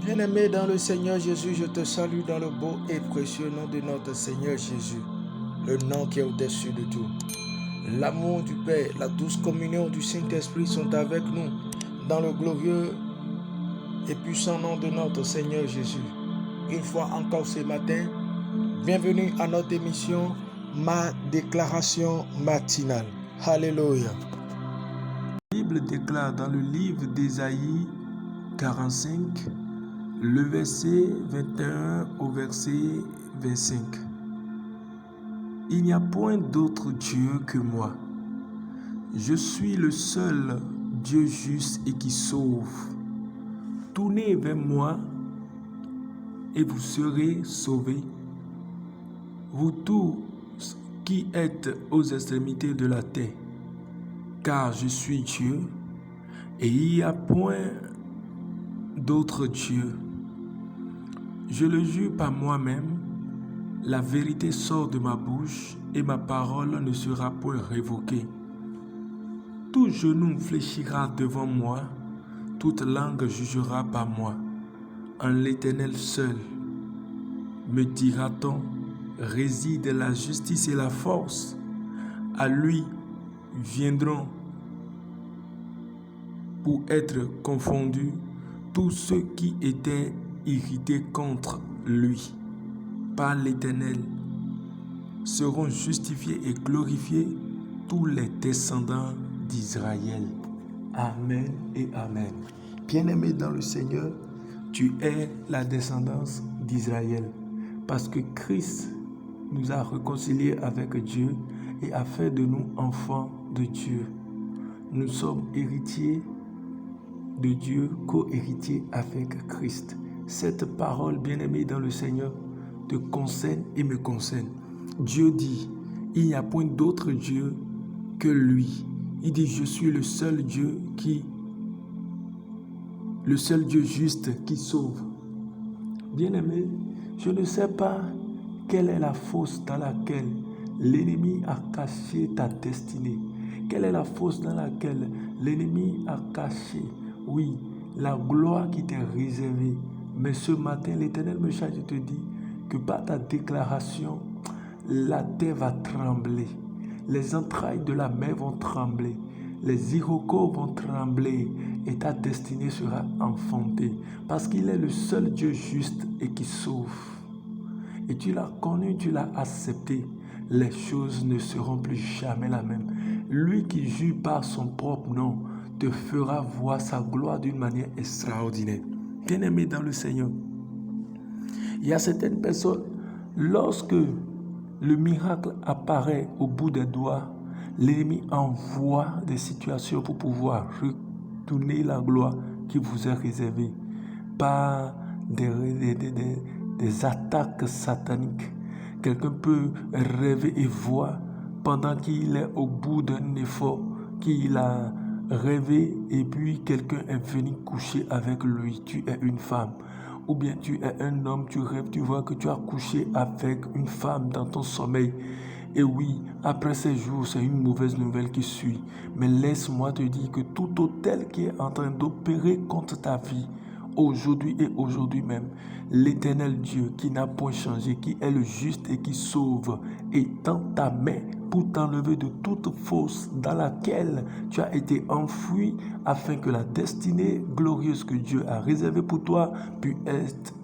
Bien-aimé dans le Seigneur Jésus, je te salue dans le beau et précieux nom de notre Seigneur Jésus, le nom qui est au-dessus de tout. L'amour du Père, la douce communion du Saint-Esprit sont avec nous dans le glorieux et puissant nom de notre Seigneur Jésus. Une fois encore ce matin, bienvenue à notre émission, ma déclaration matinale. Alléluia. La Bible déclare dans le livre d'Ésaïe 45, le verset 21 au verset 25. Il n'y a point d'autre Dieu que moi. Je suis le seul Dieu juste et qui sauve. Tournez vers moi et vous serez sauvés. Vous tous qui êtes aux extrémités de la terre, car je suis Dieu et il n'y a point d'autre Dieu. Je le jure par moi-même, la vérité sort de ma bouche et ma parole ne sera point révoquée. Tout genou fléchira devant moi, toute langue jugera par moi. En l'Éternel seul, me dira-t-on, réside la justice et la force. À lui viendront pour être confondus tous ceux qui étaient irrités contre lui. Par l'Éternel seront justifiés et glorifiés tous les descendants d'Israël. Amen et Amen. Bien-aimé dans le Seigneur, tu es la descendance d'Israël parce que Christ nous a réconciliés avec Dieu et a fait de nous enfants de Dieu. Nous sommes héritiers de Dieu, co-héritiers avec Christ. Cette parole, bien-aimée dans le Seigneur, te concerne et me concerne. Dieu dit, il n'y a point d'autre Dieu que lui. Il dit, je suis le seul Dieu juste qui sauve. Bien-aimé, je ne sais pas quelle est la fosse dans laquelle l'ennemi a caché ta destinée. Quelle est la fosse dans laquelle l'ennemi a caché, oui, la gloire qui t'est réservée. Mais ce matin, l'Éternel me charge de te dire que par ta déclaration, la terre va trembler. Les entrailles de la mer vont trembler. Les Iroquois vont trembler et ta destinée sera enfantée. Parce qu'il est le seul Dieu juste et qui sauve. Et tu l'as connu, tu l'as accepté. Les choses ne seront plus jamais la même. Lui qui jure par son propre nom te fera voir sa gloire d'une manière extraordinaire. Bien-aimé dans le Seigneur, il y a certaines personnes, lorsque le miracle apparaît au bout des doigts, l'ennemi envoie des situations pour pouvoir retourner la gloire qui vous est réservée par des attaques sataniques. Quelqu'un peut rêver et voir pendant qu'il est au bout d'un effort qu'il a rêvé et puis quelqu'un est venu coucher avec lui. Tu es une femme. Ou bien tu es un homme, tu rêves, tu vois que tu as couché avec une femme dans ton sommeil. Et oui, après ces jours, c'est une mauvaise nouvelle qui suit. Mais laisse-moi te dire que tout autel qui est en train d'opérer contre ta vie, aujourd'hui et aujourd'hui même, l'Éternel Dieu qui n'a point changé, qui est le juste et qui sauve, étend ta main pour t'enlever de toute fosse dans laquelle tu as été enfoui, afin que la destinée glorieuse que Dieu a réservée pour toi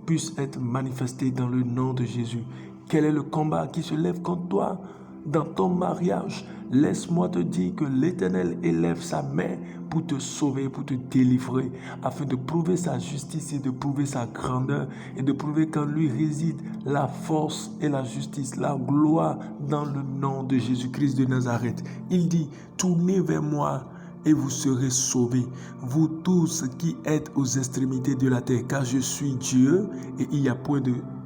puisse être manifestée dans le nom de Jésus. Quel est le combat qui se lève contre toi dans ton mariage? Laisse-moi te dire que l'Éternel élève sa main pour te sauver, pour te délivrer, afin de prouver sa justice et de prouver sa grandeur et de prouver qu'en lui réside la force et la justice, la gloire dans le nom de Jésus-Christ de Nazareth. Il dit, tournez vers moi et vous serez sauvés, vous tous qui êtes aux extrémités de la terre, car je suis Dieu et il n'y a point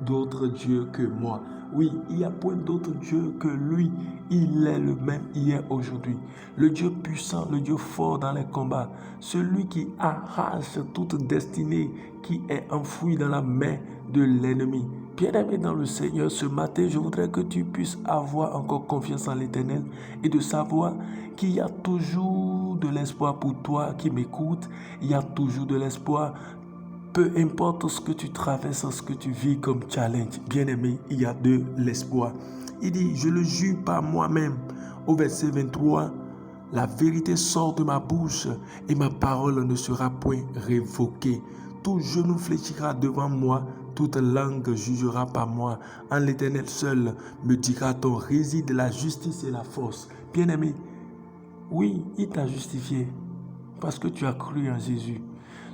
d'autre Dieu que moi. Oui, il n'y a point d'autre Dieu que lui. Il est le même hier, aujourd'hui. Le Dieu puissant, le Dieu fort dans les combats. Celui qui arrache toute destinée qui est enfouie dans la main de l'ennemi. Bien-aimé dans le Seigneur, ce matin, je voudrais que tu puisses avoir encore confiance en l'Éternel et de savoir qu'il y a toujours de l'espoir pour toi qui m'écoutes. Il y a toujours de l'espoir Peu importe ce que tu traverses, ce que tu vis comme challenge, bien-aimé, il y a de l'espoir. Il dit, je le jure par moi-même. Au verset 23, la vérité sort de ma bouche et ma parole ne sera point révoquée. Tout genou fléchira devant moi, toute langue jugera par moi. En l'Éternel seul me dira-t-on, réside la justice et la force. Bien-aimé, oui, il t'a justifié parce que tu as cru en Jésus.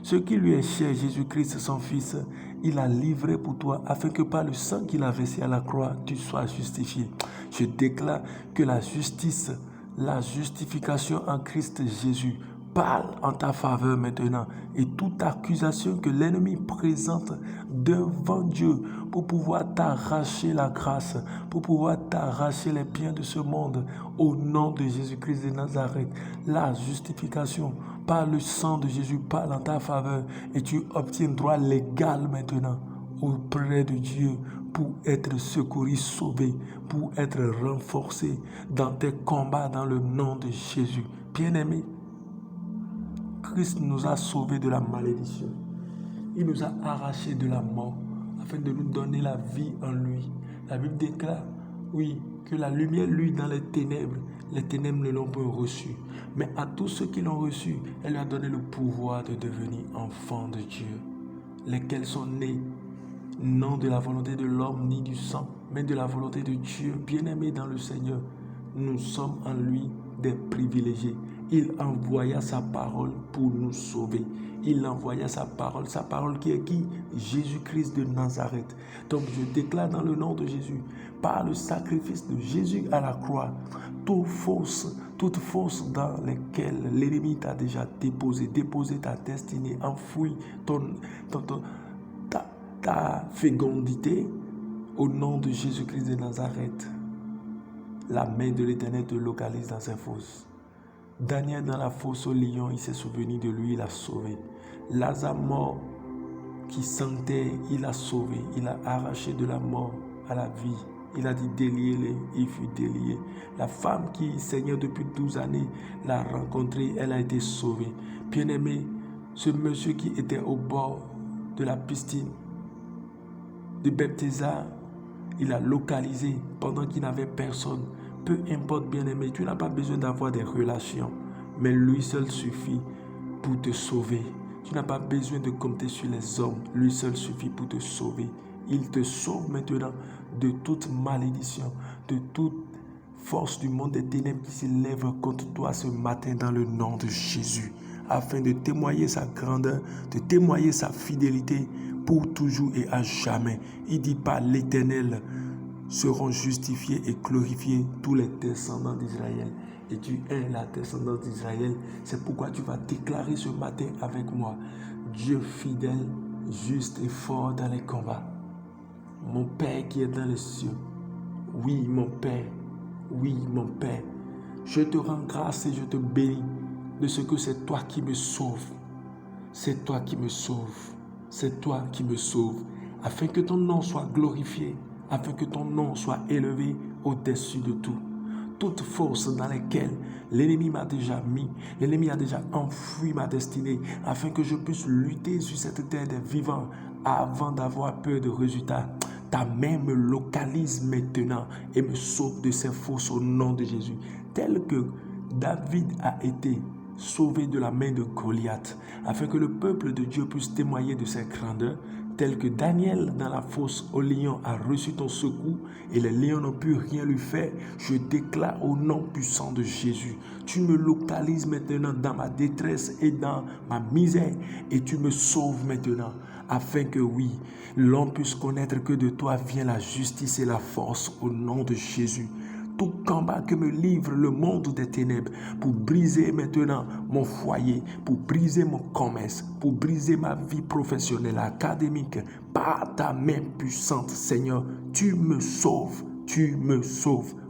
Ce qui lui est cher, Jésus-Christ, son Fils, il a livré pour toi afin que par le sang qu'il a versé à la croix, tu sois justifié. Je déclare que la justice, la justification en Christ Jésus parle en ta faveur maintenant. Et toute accusation que l'ennemi présente devant Dieu pour pouvoir t'arracher la grâce, pour pouvoir t'arracher les biens de ce monde, au nom de Jésus-Christ de Nazareth, la justification par le sang de Jésus parle en ta faveur et tu obtiens droit légal maintenant auprès de Dieu pour être secouru, sauvé, pour être renforcé dans tes combats dans le nom de Jésus. Bien-aimé, Christ nous a sauvés de la malédiction. Il nous a arrachés de la mort afin de nous donner la vie en lui. La Bible déclare, oui, que la lumière luit dans les ténèbres ne l'ont pas reçu. Mais à tous ceux qui l'ont reçu, elle lui a donné le pouvoir de devenir enfants de Dieu, lesquels sont nés, non de la volonté de l'homme ni du sang, mais de la volonté de Dieu, bien-aimés dans le Seigneur. Nous sommes en lui des privilégiés. Il envoya sa parole pour nous sauver. Il envoya sa parole qui est qui? Jésus-Christ de Nazareth. Donc je déclare dans le nom de Jésus, par le sacrifice de Jésus à la croix, toute force dans laquelle l'ennemi t'a déjà déposé ta destinée, enfoui ta fécondité, au nom de Jésus-Christ de Nazareth. La main de l'Éternel te localise dans ses fosses. Daniel dans la fosse au lion, il s'est souvenu de lui, il a sauvé. Lazare mort qui sentait, il a sauvé. Il a arraché de la mort à la vie. Il a dit déliez-les, il fut délié. La femme qui saignait depuis 12 années l'a rencontrée, elle a été sauvée. Bien-aimé, ce monsieur qui était au bord de la piscine de Bethesda, il a localisé pendant qu'il n'avait personne. Peu importe, bien-aimé, tu n'as pas besoin d'avoir des relations, mais lui seul suffit pour te sauver. Tu n'as pas besoin de compter sur les hommes, lui seul suffit pour te sauver. Il te sauve maintenant de toute malédiction, de toute force du monde des ténèbres qui s'élève contre toi ce matin dans le nom de Jésus, afin de témoigner sa grandeur, de témoigner sa fidélité pour toujours et à jamais. Il dit par l'Éternel seront justifiés et glorifiés tous les descendants d'Israël. Et tu es la descendance d'Israël. C'est pourquoi tu vas déclarer ce matin avec moi, Dieu fidèle, juste et fort dans les combats. Mon Père qui est dans les cieux, oui mon Père, je te rends grâce et je te bénis de ce que c'est toi qui me sauves. C'est toi qui me sauves. C'est toi qui me sauves. Afin que ton nom soit glorifié, afin que ton nom soit élevé au-dessus de tout. Toute force dans laquelle l'ennemi m'a déjà mis, l'ennemi a déjà enfoui ma destinée, afin que je puisse lutter sur cette terre des vivants avant d'avoir peur de résultats. Ta main me localise maintenant et me sauve de ces forces au nom de Jésus. Tel que David a été sauvé de la main de Goliath, afin que le peuple de Dieu puisse témoigner de ses grandeurs, tel que Daniel dans la fosse au lion a reçu ton secours et les lions n'ont pu rien lui faire, je déclare au nom puissant de Jésus, tu me localises maintenant dans ma détresse et dans ma misère et tu me sauves maintenant, afin que oui, l'homme puisse connaître que de toi vient la justice et la force au nom de Jésus. Tout combat que me livre le monde des ténèbres pour briser maintenant mon foyer, pour briser mon commerce, pour briser ma vie professionnelle, académique, par ta main puissante, Seigneur, tu me sauves,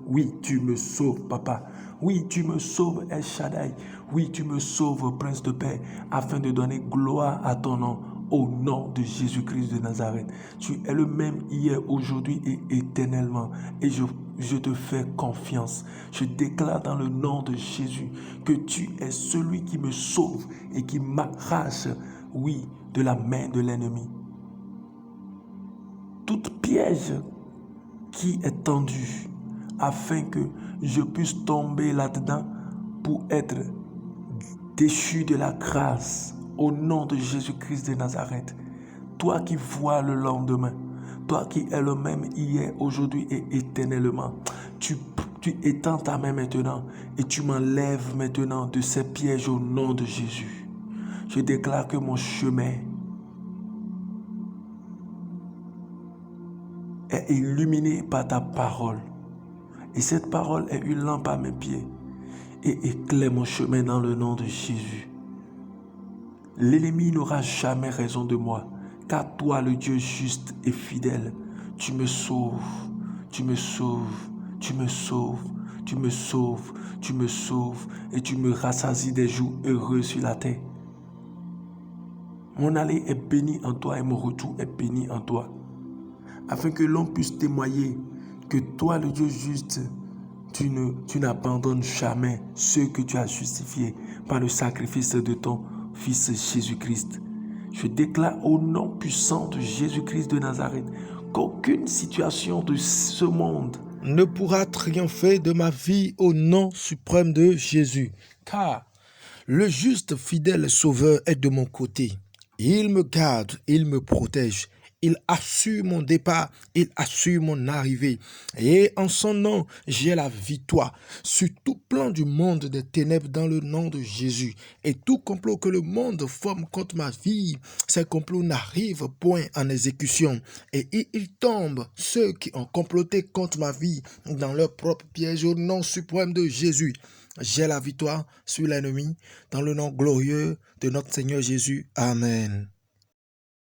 oui, tu me sauves, Papa, oui, tu me sauves, El Shaddai, oui, tu me sauves, Prince de paix, afin de donner gloire à ton nom. Au nom de Jésus-Christ de Nazareth, tu es le même hier, aujourd'hui et éternellement. Et je te fais confiance. Je déclare dans le nom de Jésus que tu es celui qui me sauve et qui m'arrache, oui, de la main de l'ennemi. Tout piège qui est tendu afin que je puisse tomber là-dedans pour être déchu de la grâce au nom de Jésus-Christ de Nazareth. Toi qui vois le lendemain, toi qui es le même hier, aujourd'hui et éternellement, tu étends ta main maintenant et tu m'enlèves maintenant de ces pièges au nom de Jésus. Je déclare que mon chemin est illuminé par ta parole. Et cette parole est une lampe à mes pieds et éclaire mon chemin dans le nom de Jésus. L'ennemi n'aura jamais raison de moi, car toi, le Dieu juste et fidèle, tu me sauves, tu me sauves, tu me sauves, tu me sauves, tu me sauves et tu me rassasies des jours heureux sur la terre. Mon aller est béni en toi et mon retour est béni en toi, afin que l'on puisse témoigner que toi, le Dieu juste, tu n'abandonnes jamais ceux que tu as justifiés par le sacrifice de ton Fils Jésus-Christ. Je déclare au nom puissant de Jésus-Christ de Nazareth qu'aucune situation de ce monde ne pourra triompher de ma vie au nom suprême de Jésus. Car le juste fidèle sauveur est de mon côté. Il me garde, il me protège. Il assure mon départ, il assure mon arrivée. Et en son nom, j'ai la victoire sur tout plan du monde des ténèbres dans le nom de Jésus. Et tout complot que le monde forme contre ma vie, ces complots n'arrivent point en exécution. Et ils tombent, ceux qui ont comploté contre ma vie, dans leur propre piège au nom suprême de Jésus. J'ai la victoire sur l'ennemi dans le nom glorieux de notre Seigneur Jésus. Amen.